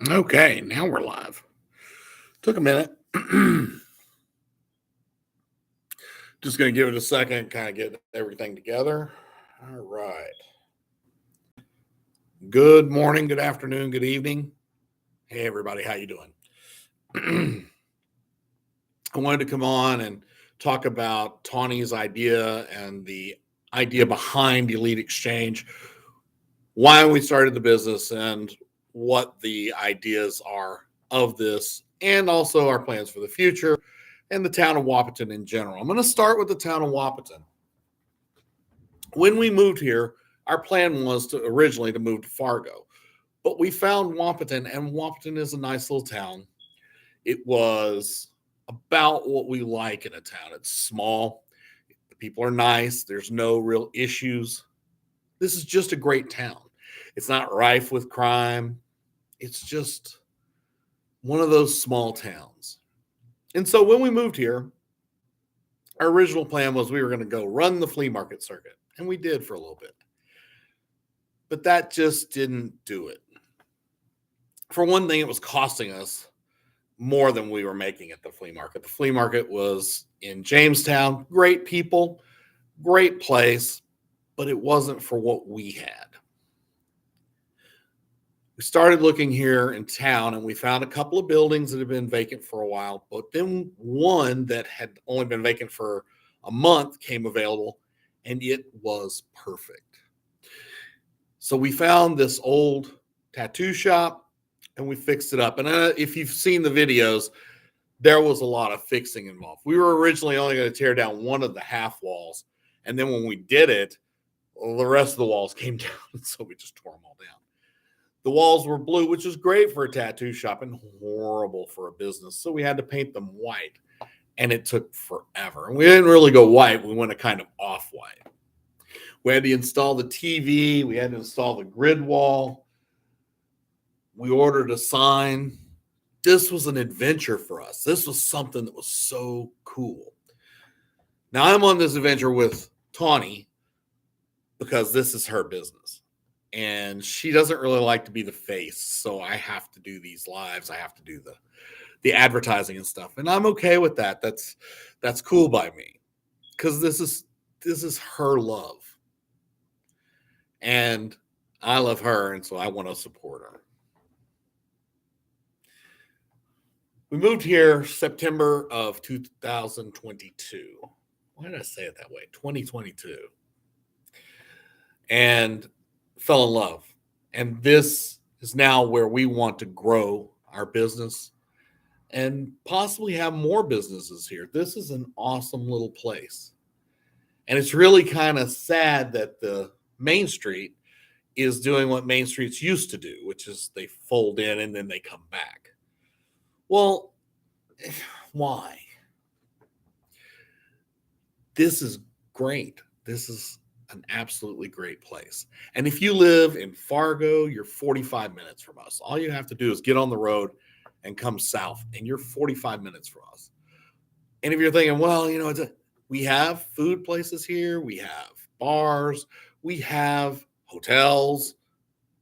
Okay, now we're live. Took a minute. Just going to give it a second, kind of get everything together. All right. Good morning, good afternoon, good evening. Hey, everybody, how you doing? I wanted to come on and talk about Tawny's idea and the idea behind Elite Exchange, why we started the business, and what the ideas are of this, and also our plans for the future and the town of Wahpeton in general. I'm going to start with the town of Wahpeton. When we moved here, our plan was to originally to move to Fargo, but we found Wahpeton, and Wahpeton is a nice little town. It was about what we like in a town. It's small, the people are nice, there's no real issues. This is just a great town. It's not rife with crime. It's just one of those small towns. And so when we moved here, our original plan was we were going to go run the flea market circuit, and we did for a little bit. But that just didn't do it. For one thing, it was costing us more than we were making at the flea market. The flea market was in Jamestown. Great people, great place, but it wasn't for what we had. We started looking here in town, and we found a couple of buildings that had been vacant for a while, but then one that had only been vacant for a month came available, and it was perfect. So we found this old tattoo shop, and we fixed it up. And if you've seen the videos, there was a lot of fixing involved. We were originally only going to tear down one of the half walls, and then when we did it, well, the rest of the walls came down, so we just tore them all down. The walls were blue, which is great for a tattoo shop and horrible for a business. So we had to paint them white, and it took forever. And we didn't really go white. We went a kind of off-white. We had to install the TV. We had to install the grid wall. We ordered a sign. This was an adventure for us. This was something that was so cool. Now I'm on this adventure with Tawny because this is her business. And she doesn't really like to be the face, so I have to do these lives. I have to do the advertising and stuff, and I'm okay with that. That's cool by me because this is her love, and I love her, and so I want to support her. We moved here September of 2022. Why did I say it that way? 2022, and fell in love. And this is now where we want to grow our business and possibly have more businesses here. This is an awesome little place. And it's really kind of sad that the Main Street is doing what Main Streets used to do, which is they fold in and then they come back. Well, why? This is great. This is an absolutely great place. And if you live in Fargo, you're 45 minutes from us. All you have to do is get on the road and come south, and you're 45 minutes from us. And if you're thinking, well, we have food places here, we have bars, we have hotels.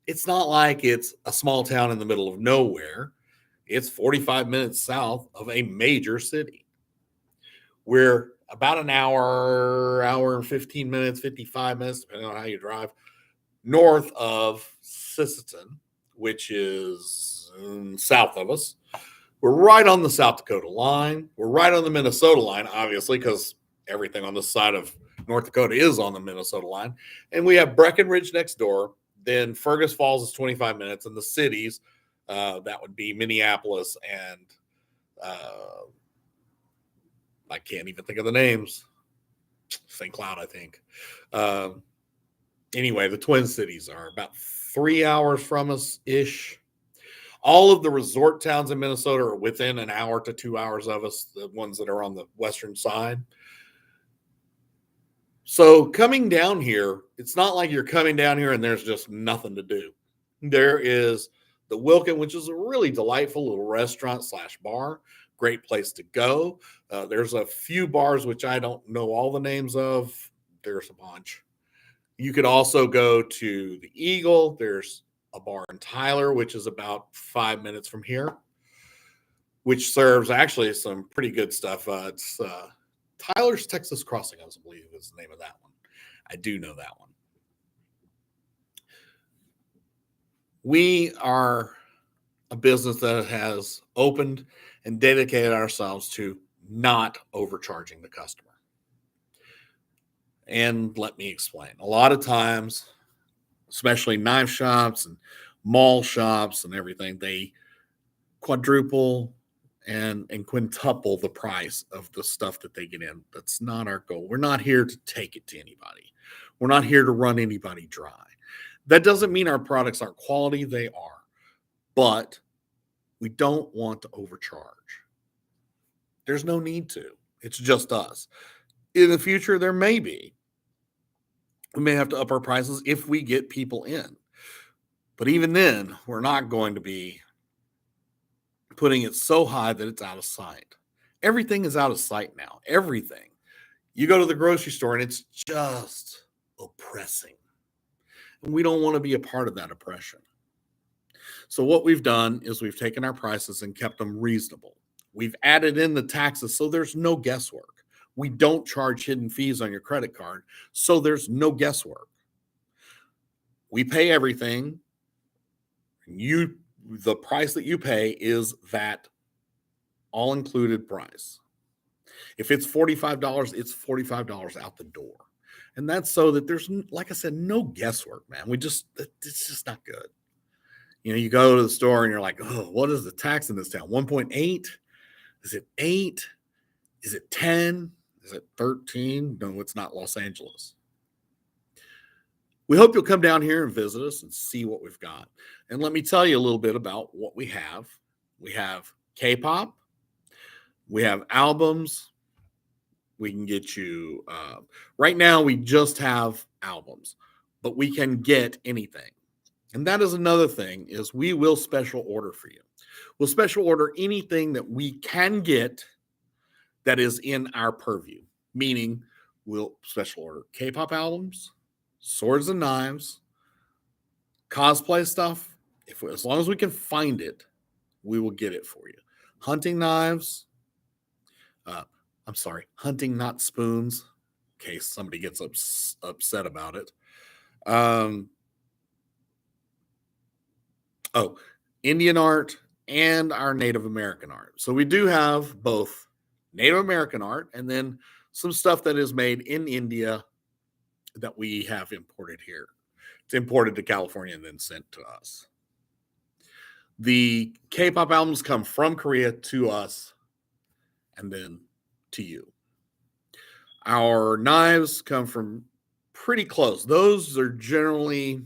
It's not like it's a small town in the middle of nowhere. It's 45 minutes south of a major city. We're about an hour and 15 minutes, 55 minutes, depending on how you drive, north of Sisseton, which is south of us. We're right on the South Dakota line. We're right on the Minnesota line, obviously, because everything on this side of North Dakota is on the Minnesota line. And we have Breckenridge next door. Then Fergus Falls is 25 minutes. And the cities, that would be Minneapolis and I can't even think of the names. St. Cloud, I think. Anyway, the Twin Cities are about 3 hours from us-ish. All of the resort towns in Minnesota are within an hour to 2 hours of us, the ones that are on the western side. So coming down here, it's not like you're coming down here and there's just nothing to do. There is the Wilkin, which is a really delightful little restaurant / bar. Great place to go. There's a few bars which I don't know all the names of. There's a bunch. You could also go to the Eagle. There's a bar in Tyler, which is about 5 minutes from here, which serves actually some pretty good stuff. It's Tyler's Texas Crossing, I believe is the name of that one. I do know that one. We are a business that has opened and dedicated ourselves to not overcharging the customer. And let me explain. A lot of times, especially knife shops and mall shops and everything, they quadruple and quintuple the price of the stuff that they get in. That's not our goal. We're not here to take it to anybody. We're not here to run anybody dry. That doesn't mean our products aren't quality. They are. But we don't want to overcharge. There's no need to. It's just us. In the future, there may be. We may have to up our prices if we get people in. But even then, we're not going to be putting it so high that it's out of sight. Everything is out of sight now. Everything. You go to the grocery store and it's just oppressing. And we don't want to be a part of that oppression. So what we've done is we've taken our prices and kept them reasonable. We've added in the taxes so there's no guesswork. We don't charge hidden fees on your credit card, so there's no guesswork. We pay everything. The price that you pay is that all-included price. If it's $45, it's $45 out the door. And that's so that there's, like I said, no guesswork, man. It's just not good. You go to the store and you're like, oh, what is the tax in this town? 1.8? Is it 8? Is it 10? Is it 13? No, it's not Los Angeles. We hope you'll come down here and visit us and see what we've got. And let me tell you a little bit about what we have. We have K-pop. We have albums. We can get you, right now we just have albums, but we can get anything. And that is another thing, is we will special order for you. We'll special order anything that we can get that is in our purview, meaning we'll special order K-pop albums, swords and knives, cosplay stuff. As long as we can find it, we will get it for you. Hunting knives, hunting not spoons, in case somebody gets upset about it. Indian art and our Native American art. So we do have both Native American art and then some stuff that is made in India that we have imported here. It's imported to California and then sent to us. The K-pop albums come from Korea to us and then to you. Our knives come from pretty close. Those are generally,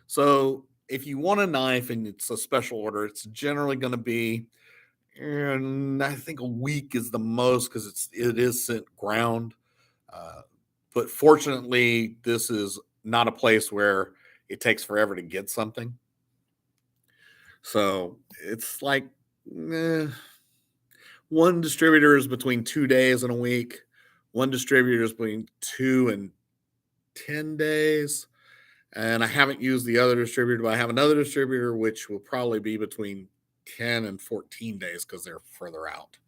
so if you want a knife and it's a special order, it's generally going to be, and I think a week is the most because it is sent ground. But fortunately, this is not a place where it takes forever to get something. So it's like one distributor is between 2 days and a week. One distributor is between 2 and 10 days. And I haven't used the other distributor, but I have another distributor, which will probably be between 10 and 14 days because they're further out.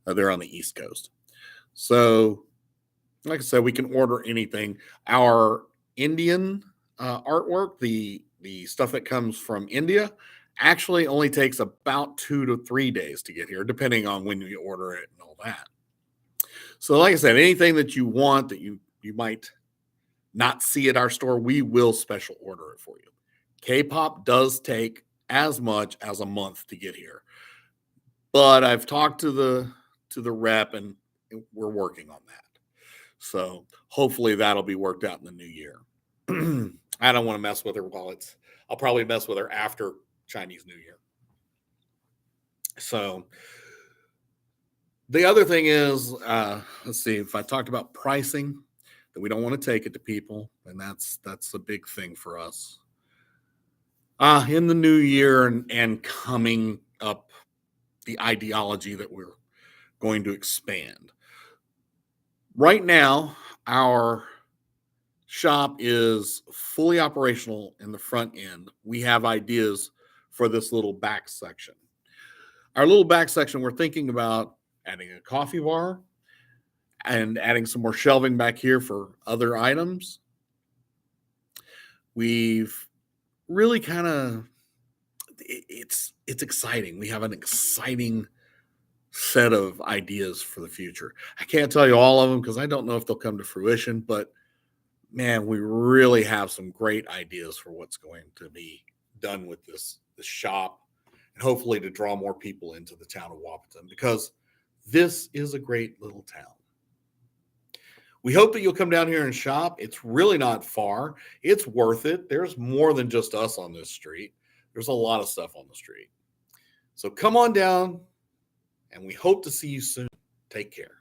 They're on the East Coast. So, like I said, we can order anything. Our Indian artwork, the stuff that comes from India, actually only takes about 2 to 3 days to get here, depending on when you order it and all that. So, like I said, anything that you want that you might not see at our store, we will special order it for you. K-pop does take as much as a month to get here, but I've talked to the rep and we're working on that. So hopefully that'll be worked out in the new year. I don't want to mess with her I'll probably mess with her after Chinese New Year. So the other thing is, let's see, if I talked about pricing, that we don't want to take it to people, and that's a big thing for us. In the new year and coming up, the ideology that we're going to expand. Right now, our shop is fully operational in the front end. We have ideas for this little back section. Our little back section, we're thinking about adding a coffee bar and adding some more shelving back here for other items. We've really kind of, it's exciting. We have an exciting set of ideas for the future. I can't tell you all of them because I don't know if they'll come to fruition, but man, we really have some great ideas for what's going to be done with this shop, and hopefully to draw more people into the town of Wahpeton, because this is a great little town. We hope that you'll come down here and shop. It's really not far. It's worth it. There's more than just us on this street. There's a lot of stuff on the street. So come on down, and we hope to see you soon. Take care.